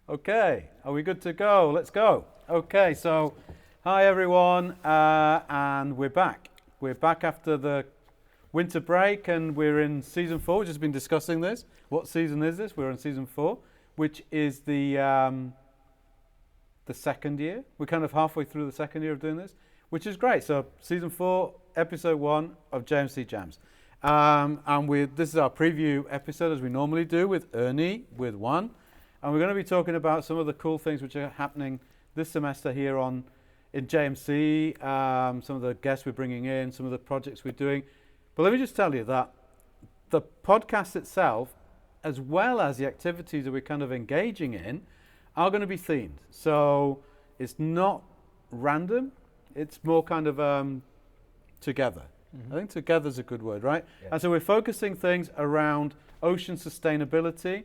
Okay, are we good to go? Let's go. Okay, so hi everyone, and we're back. We're back after the winter break, and we're in season 4. We've just been discussing this. What season is this? We're in season 4, which is the second year. We're kind of halfway through the second year of doing this, which is great. So season 4, episode 1 of JMC JAMS. This is our preview episode, as we normally do, with Ernie, with Juan. And we're going to be talking about some of the cool things which are happening this semester here in JMC, some of the guests we're bringing in, some of the projects we're doing. But let me just tell you that the podcast itself, as well as the activities that we're kind of engaging in, are going to be themed. So it's not random, it's more kind of together. I think together is a good word, right? Yeah. And so we're focusing things around ocean sustainability,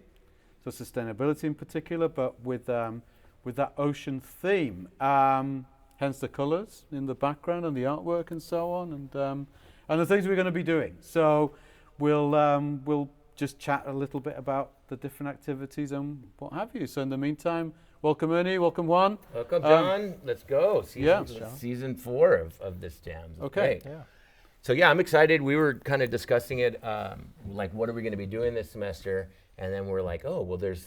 so sustainability in particular, but with that ocean theme. Hence the colours in the background and the artwork and so on, and the things we're going to be doing. So we'll just chat a little bit about the different activities and what have you. So in the meantime, welcome Ernie, welcome Juan. Welcome John. Let's go. Season 4 of this JAMS. Okay. Yeah. So yeah, I'm excited. We were kind of discussing it, like what are we going to be doing this semester? And then we're like, oh, well, there's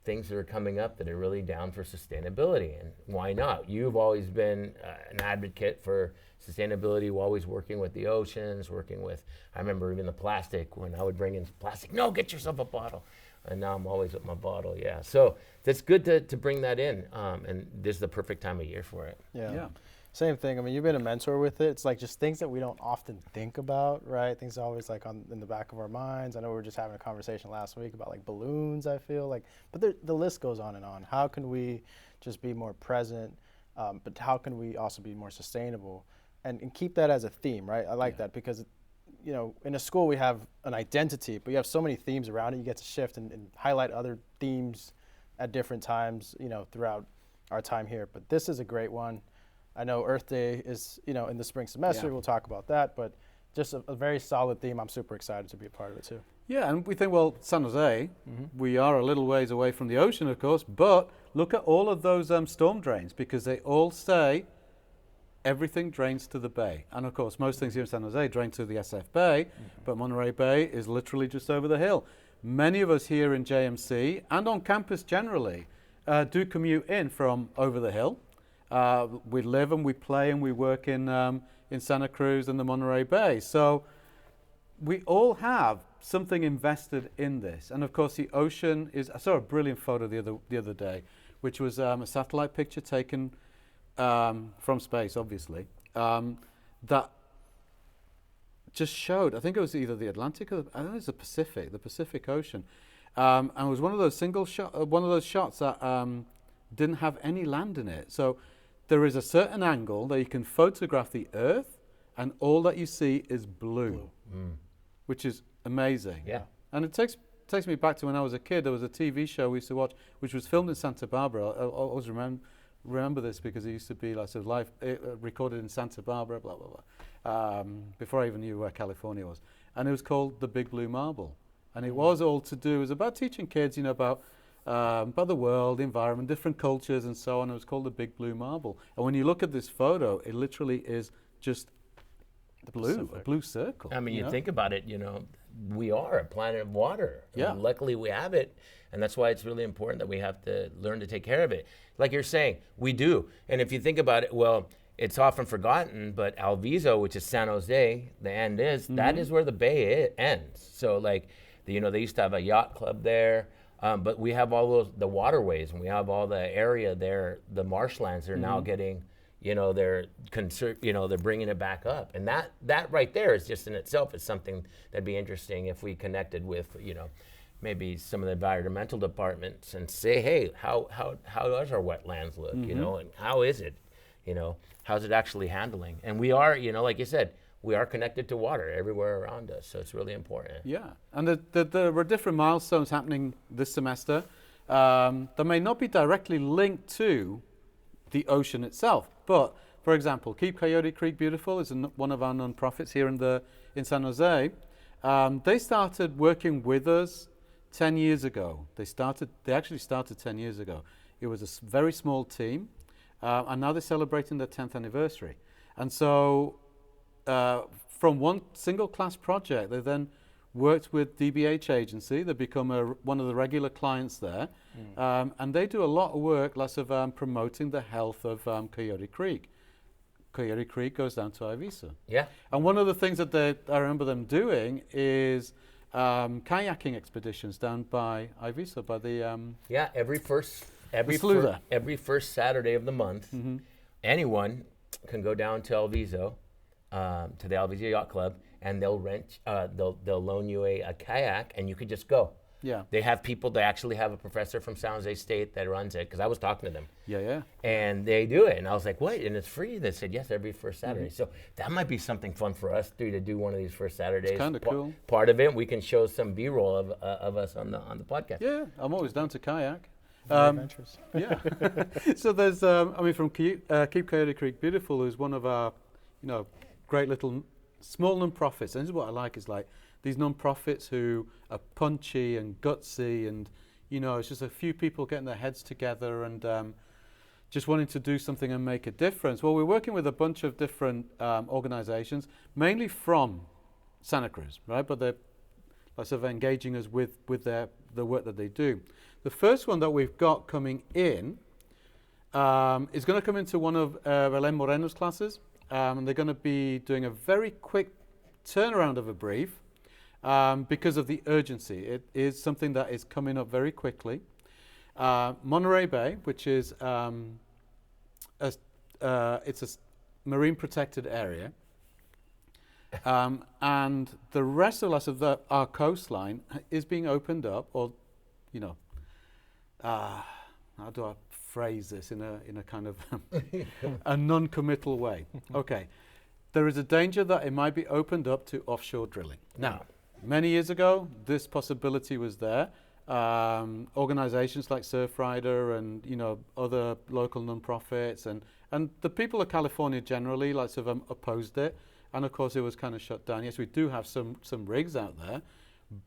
things that are coming up that are really down for sustainability, and why not? You've always been an advocate for sustainability, always working with the oceans, I remember even the plastic, when I would bring in plastic, no, get yourself a bottle. And now I'm always with my bottle, yeah. So that's good to bring that in, and this is the perfect time of year for it. Yeah. Same thing. I mean, you've been a mentor with it. It's like just things that we don't often think about, right? Things always like in the back of our minds. I know we were just having a conversation last week about like balloons, I feel like, but the list goes on and on. How can we just be more present, but how can we also be more sustainable and keep that as a theme, right? I like that because, you know, in a school we have an identity, but you have so many themes around it. You get to shift and highlight other themes at different times, you know, throughout our time here. But this is a great one. I know Earth Day is, you know, in the spring semester. We'll talk about that, but just a very solid theme. I'm super excited to be a part of it too. Yeah, and we think, well, San Jose, we are a little ways away from the ocean, of course, but look at all of those storm drains, because they all say everything drains to the bay. And of course, most things here in San Jose drain to the SF Bay, but Monterey Bay is literally just over the hill. Many of us here in JMC and on campus generally do commute in from over the hill. We live and we play and we work in Santa Cruz and the Monterey Bay. So we all have something invested in this. And of course the ocean is, I saw a brilliant photo the other day, which was a satellite picture taken from space, obviously, that just showed, I think it was either the Atlantic or I think it was the Pacific Ocean. And it was one of those shots that didn't have any land in it. So there is a certain angle that you can photograph the Earth, and all that you see is blue. Which is amazing. Yeah. And it takes me back to when I was a kid. There was a TV show we used to watch, which was filmed in Santa Barbara. I always remember this because it used to be like sort of live, recorded in Santa Barbara, blah, blah, blah, before I even knew where California was. And it was called The Big Blue Marble. And it was all to do, it was about teaching kids, you know, about the world, the environment, different cultures and so on. It was called the Big Blue Marble. And when you look at this photo, it literally is just blue, a blue circle. I mean, you think about it, you know, we are a planet of water. Yeah. And luckily we have it, and that's why it's really important that we have to learn to take care of it. Like you're saying, we do. And if you think about it, well, it's often forgotten, but Alviso, which is San Jose, the end is, that is where the bay ends. So like, you know, they used to have a yacht club there. But we have all the waterways, and we have all the area there, the marshlands are now getting, you know, they're bringing it back up. And that right there is just in itself is something that'd be interesting if we connected with, you know, maybe some of the environmental departments and say, hey, how does our wetlands look, you know, and how is it, you know, how's it actually handling? And we are, you know, like you said, we are connected to water everywhere around us, so it's really important. Yeah, and there were different milestones happening this semester that may not be directly linked to the ocean itself, but for example, Keep Coyote Creek Beautiful is one of our non-profits here in San Jose. They started working with us 10 years ago. They actually started 10 years ago. It was a very small team, and now they're celebrating their 10th anniversary. And so from one single class project, they then worked with DBH agency. They become one of the regular clients there. And they do a lot of work, lots of promoting the health of Coyote Creek. Coyote Creek goes down to Iviso. Yeah. And one of the things that I remember them doing is kayaking expeditions down by Iviso, by the every first Saturday of the month, anyone can go down to Alviso, to the Alviso Yacht Club, and they'll rent, they'll loan you a kayak, and you could just go. Yeah. They have people. They actually have a professor from San Jose State that runs it, because I was talking to them. Yeah. And they do it, and I was like, "What? And it's free?" They said, "Yes, every first Saturday." So that might be something fun for us to do one of these first Saturdays. It's kind of cool. Part of it, we can show some B-roll of us on the podcast. Yeah, I'm always down to kayak. Adventures. Yeah. So there's, from Keep Coyote Creek Beautiful is one of our, great little small non-profits. And this is what I like, is like these non-profits who are punchy and gutsy, and, it's just a few people getting their heads together and just wanting to do something and make a difference. Well, we're working with a bunch of different organizations, mainly from Santa Cruz, right? But they're sort of engaging us with the work that they do. The first one that we've got coming in is going to come into one of Belen Moreno's classes, and they're going to be doing a very quick turnaround of a brief because of the urgency. It is something that is coming up very quickly. Monterey Bay, which is it's a marine protected area, and the rest of our coastline is being opened up, or how do I phrase this in a kind of a non-committal way? Okay, there is a danger that it might be opened up to offshore drilling. Now, many years ago, this possibility was there. Organizations like Surfrider and other local non-profits and the people of California generally opposed it, and of course it was kind of shut down. Yes, we do have some rigs out there,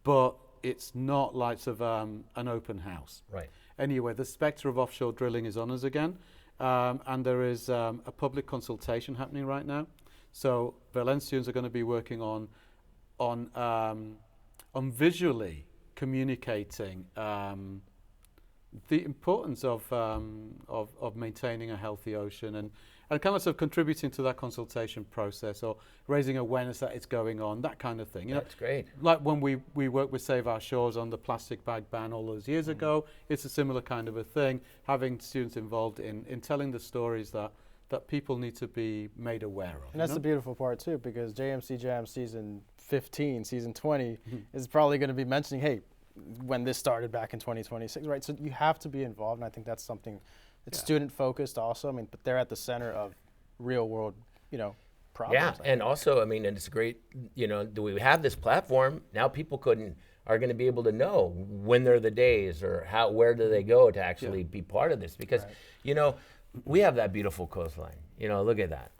but it's not an open house. Right. Anyway, the spectre of offshore drilling is on us again, and there is a public consultation happening right now. So Valencians are going to be working on visually communicating the importance of maintaining a healthy ocean and kind of contributing to that consultation process, or raising awareness that it's going on, that kind of thing. That's great. Like when we worked with Save Our Shores on the plastic bag ban all those years ago, it's a similar kind of a thing, having students involved in telling the stories that people need to be made aware of. And that's the beautiful part too, because JMC JAMS season 15, season 20 is probably going to be mentioning, hey, when this started back in 2026, right? So you have to be involved, and I think that's something that's student focused also. But they're at the center of real world, problems. Yeah, and also, and it's great, do we have this platform now? People are going to be able to know when they're the days, or where do they go to actually be part of this, because we have that beautiful coastline. Look at that.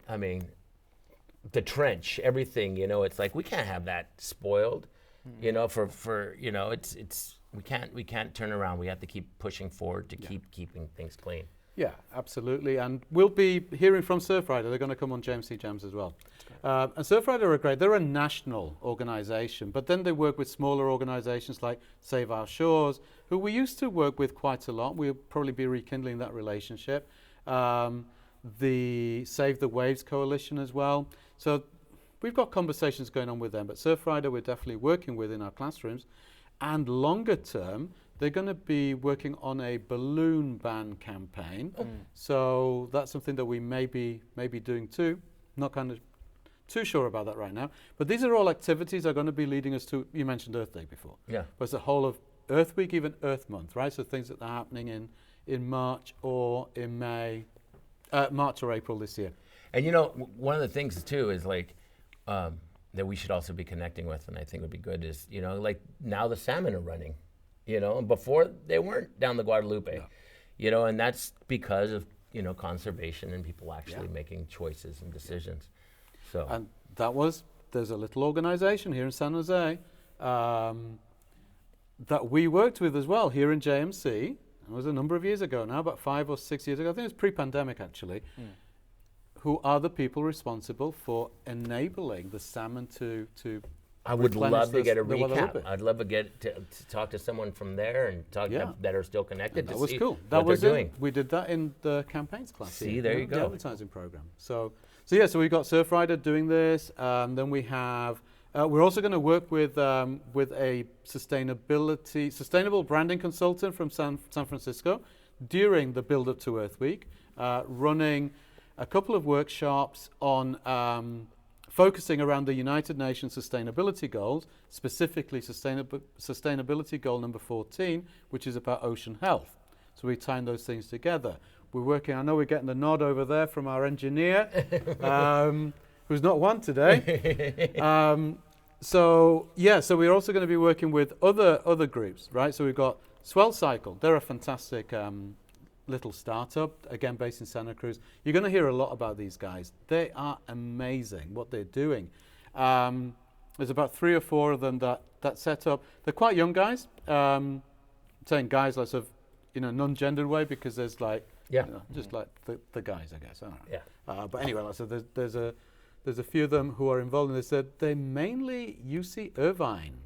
The trench, everything. It's like we can't have that spoiled. It's we can't turn around. We have to keep pushing forward to keep keeping things clean. Yeah, absolutely. And we'll be hearing from Surfrider. They're going to come on JMC JAMS as well. And Surfrider are great. They're a national organization, but then they work with smaller organizations like Save Our Shores, who we used to work with quite a lot. We'll probably be rekindling that relationship. The Save the Waves Coalition as well. So we've got conversations going on with them, but Surfrider we're definitely working with in our classrooms. And longer term, they're going to be working on a balloon ban campaign. So that's something that we may be doing too. Not kind of too sure about that right now. But these are all activities that are going to be leading us to, you mentioned Earth Day before. Yeah. But it's the whole of Earth Week, even Earth Month, right? So things that are happening in March or in March or April this year. And one of the things too is that we should also be connecting with, and I think would be good is, now the salmon are running, and before they weren't down the Guadalupe, and that's because of, conservation and people actually making choices and decisions. So. And there's a little organization here in San Jose. that we worked with as well here in JMC. It was a number of years ago now, about 5 or 6 years ago. I think it was pre-pandemic actually. Who are the people responsible for enabling the salmon to I would love to get a the weather recap. limit? I'd love to get to talk to someone from there and talk to that are still connected. That to was see cool. what That was they're doing. We did that in the campaigns class. See, here, there you the go. advertising program. So we've got Surfrider doing this. Then we have. We're also going to work with a sustainable branding consultant from San Francisco during the build up to Earth Week, running a couple of workshops on focusing around the United Nations sustainability goals, specifically sustainability goal number 14, which is about ocean health. So we're tying those things together. We're working, I know we're getting the nod over there from our engineer, who's not one today. So we're also going to be working with other groups, right? So we've got Swell Cycle. They're a fantastic little startup, again based in Santa Cruz. You're going to hear a lot about these guys. They are amazing what they're doing. There's about 3 or 4 of them that set up. They're quite young guys. Saying guys like sort of in a non-gendered way because there's like just like the guys, I guess. I don't know. Yeah. But anyway, so there's a few of them who are involved in this. They're mainly UC Irvine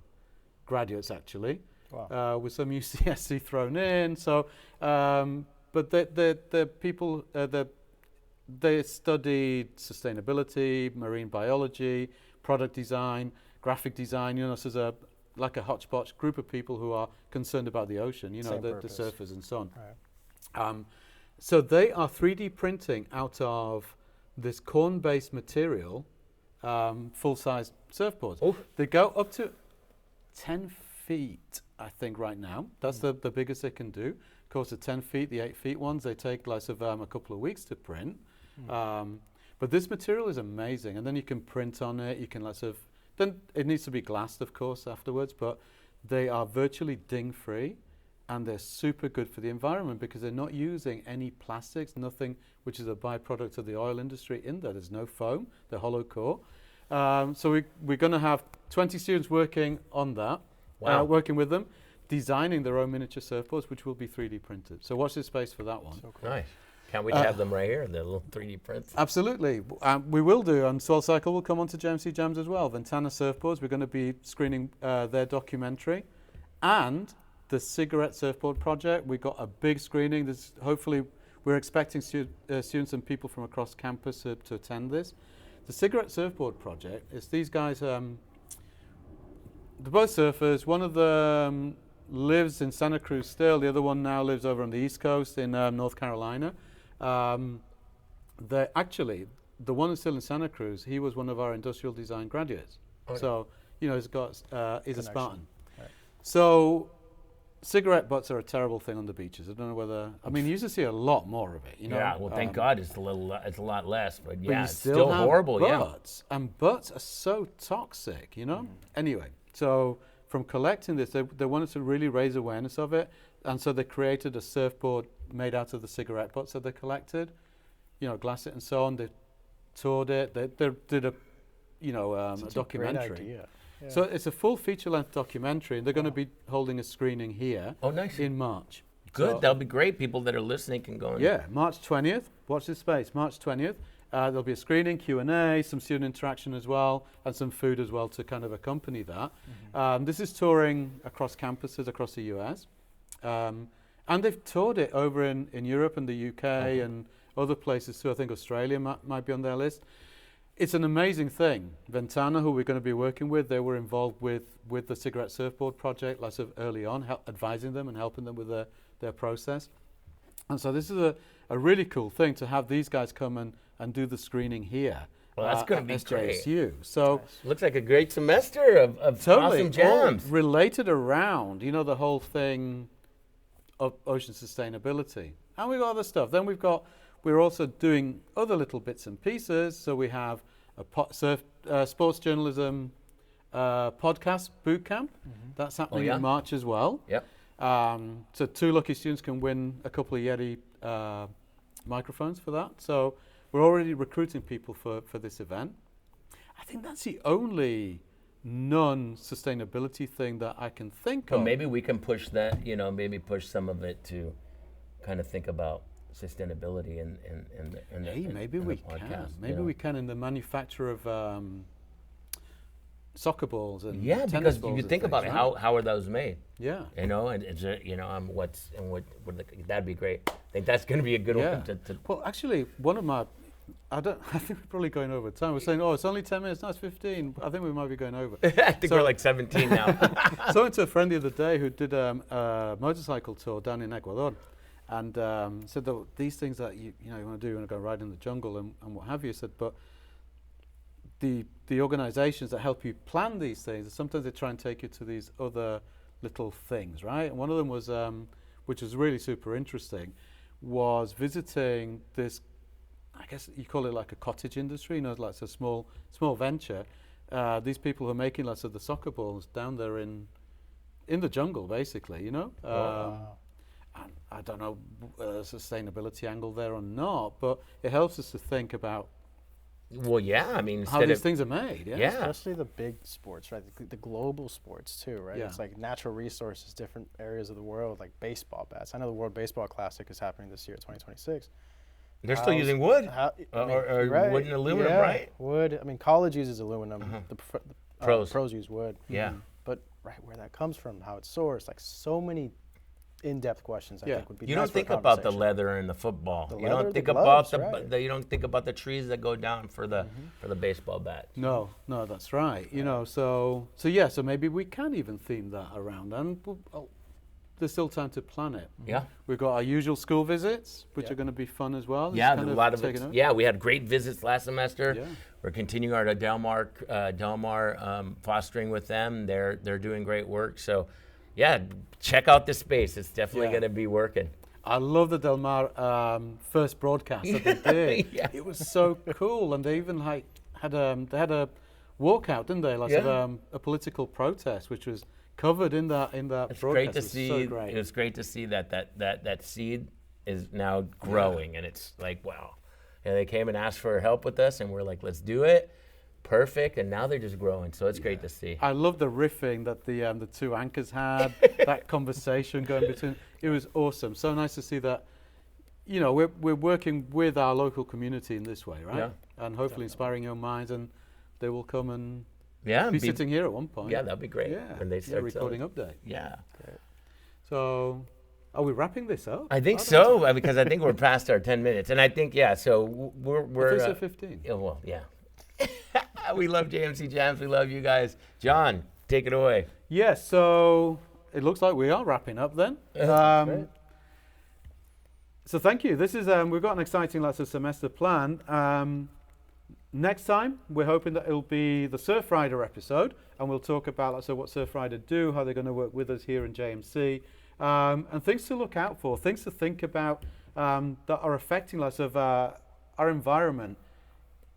graduates actually. Wow. With some UCSC thrown in. So, but the people they studied sustainability, marine biology, product design, graphic design. You know, so there's like a hodgepodge group of people who are concerned about the ocean. You know, the surfers and so on. Right. So they are 3D printing out of this corn-based material, full-size surfboards. Oh. They go up to 10 feet, I think, right now. That's the biggest they can do. Of course, the 10 feet, the 8 feet ones, they take like a couple of weeks to print. But this material is amazing, and then you can print on it. You can then it needs to be glassed, of course, afterwards. But they are virtually ding-free, and they're super good for the environment because they're not using any plastics, nothing which is a byproduct of the oil industry in there. There's no foam. They're hollow core. So we're going to have 20 students working on that. Wow. Working with them, designing their own miniature surfboards, which will be 3D printed. So watch this space for that one. So cool. Nice. Can't wait to have them right here, the little 3D prints. Absolutely. We will do. And Swell Cycle will come onto JMC Jams as well. Ventana Surfboards, we're going to be screening their documentary. And the Cigarette Surfboard Project, we got a big screening. Hopefully, we're expecting students and people from across campus to attend this. The Cigarette Surfboard Project is these guys... they're both surfers. One of them lives in Santa Cruz still. The other one now lives over on the East Coast in North Carolina. They're actually, the one who's still in Santa Cruz, he was one of our industrial design graduates. Okay. So, you know, he's a Spartan. Right. So, cigarette butts are a terrible thing on the beaches. I don't know whether, I mean, you used to see a lot more of it. You know? Yeah, well, thank God it's a lot less, but yeah, you it's still have horrible. Butts, and butts are so toxic, you know? Anyway, so from collecting this, they wanted to really raise awareness of it, and so they created a surfboard made out of the cigarette butts that they collected, you know, glass it and so on. They toured it. They did a documentary. Great idea. Yeah. So it's a full feature-length documentary, and they're going to be holding a screening here Oh, nice. in March. Good. So, That'll be great. People that are listening can go and yeah, March 20th. Watch this space. March 20th. There'll be a screening, Q&A, some student interaction as well, and some food as well to kind of accompany that. This is touring across campuses across the US. And they've toured it over in Europe and the UK and other places too. I think Australia might be on their list. It's an amazing thing. Ventana, who we're going to be working with, they were involved with the Cigarette Surfboard Project lots of early on, advising them and helping them with their process. And so this is a really cool thing to have these guys come and do the screening here. Well, that's going to at be great. SJSU. So Looks like a great semester of totally awesome jams. all related around, you know, the whole thing of ocean sustainability. And we've got other stuff. Then we're also doing other little bits and pieces. So we have a sports journalism podcast boot camp. That's happening in March as well. Yep. So 2 lucky students can win a couple of Yeti microphones for that. So we're already recruiting people for this event. I think that's the only non-sustainability thing that I can think Well, of. maybe we can push that, maybe push some of it to kind of think about sustainability in the Hey, maybe in we the can. podcast, Maybe we can in the manufacture of soccer balls and Yeah, tennis because balls you and think things, about right? how are those made? Yeah. And it's that'd be great. I think that's going to be a good Yeah. one to Well, actually, one of my, I think we're probably going over time. We're saying, oh, it's only 10 minutes, no, it's 15. I think we might be going over. I think So- we're like 17 now. So I went to a friend the other day who did a motorcycle tour down in Ecuador, and said that these things that you want to do, you want to go ride in the jungle and what have you. Said, but the organisations that help you plan these things, sometimes they try and take you to these other little things, right? And one of them was, which was really super interesting, was visiting this. I guess you call it like a cottage industry, like it's a small venture. These people who are making lots of the soccer balls down there in the jungle, basically, Wow. And I don't know sustainability angle there or not, but it helps us to think about Well, yeah, I mean, how instead these of things are made. Yeah. Yeah. Especially the big sports, right? The global sports too, right? Yeah. It's like natural resources, different areas of the world, like baseball bats. I know the World Baseball Classic is happening this year, 2026. they're still How's- using wood How, I mean, or right, wood and aluminum, yeah, right? Wood. I mean, college uses aluminum. The Pros. use wood. Yeah. But right where that comes from, how it's sourced, like so many in-depth questions. I Yeah. think would be. You nice don't for a think about the conversation. leather and the football. The You leather, don't think the about gloves, right. you don't think about the trees that go down for the baseball bat. No, that's right. So yeah, so maybe we can even theme that around, and there's still time to plan it. Yeah. We've got our usual school visits, which Yeah. are going to be fun as well. It's Yeah, kind a of lot of taken it. over. Yeah, we had great visits last semester. Yeah. We're continuing our Delmar fostering with them. They're doing great work. So, yeah, check out this space. It's definitely Yeah. going to be working. I love the Del Mar first broadcast that they did. Yeah. It was so cool, and they even had a walkout, didn't they? Like Yeah. sort of, a political protest, which was covered in that It's broadcast. great to It was see. So great. It's great to see that seed is now growing, and it's like wow. And they came and asked for help with us, and we're like, let's do it. Perfect, and now they're just growing. So it's great to see. I love the riffing that the two anchors had, that conversation going between. It was awesome. So nice to see that. We're working with our local community in this way, right? Yeah. And hopefully inspiring your minds, and they will come and Yeah, be sitting here at one point. Yeah, that'd be great. Yeah, when they start recording selling. update. Yeah. So, are we wrapping this up? I think so, because I think we're past our 10 minutes, and I think so we're. I think so 15. Yeah, well, yeah. We love JMC Jams. We love you guys. John, take it away. Yes. So it looks like we are wrapping up then. Great. So thank you. This is we've got an exciting lots of semester planned. Next time we're hoping that it'll be the Surf Rider episode, and we'll talk about what Surf Rider do, how they're going to work with us here in JMC, and things to look out for, things to think about that are affecting lots of our environment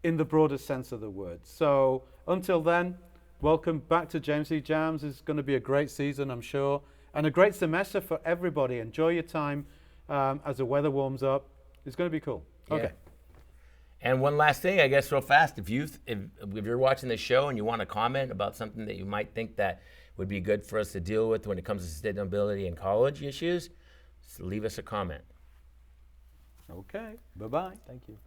in the broadest sense of the word. So until then, welcome back to JMC Jams. It's going to be a great season, I'm sure, and a great semester for everybody. Enjoy your time as the weather warms up. It's going to be cool. Yeah. Okay. And one last thing, I guess, real fast. If you're watching the show and you want to comment about something that you might think that would be good for us to deal with when it comes to sustainability and college issues, just leave us a comment. Okay. Bye-bye. Thank you.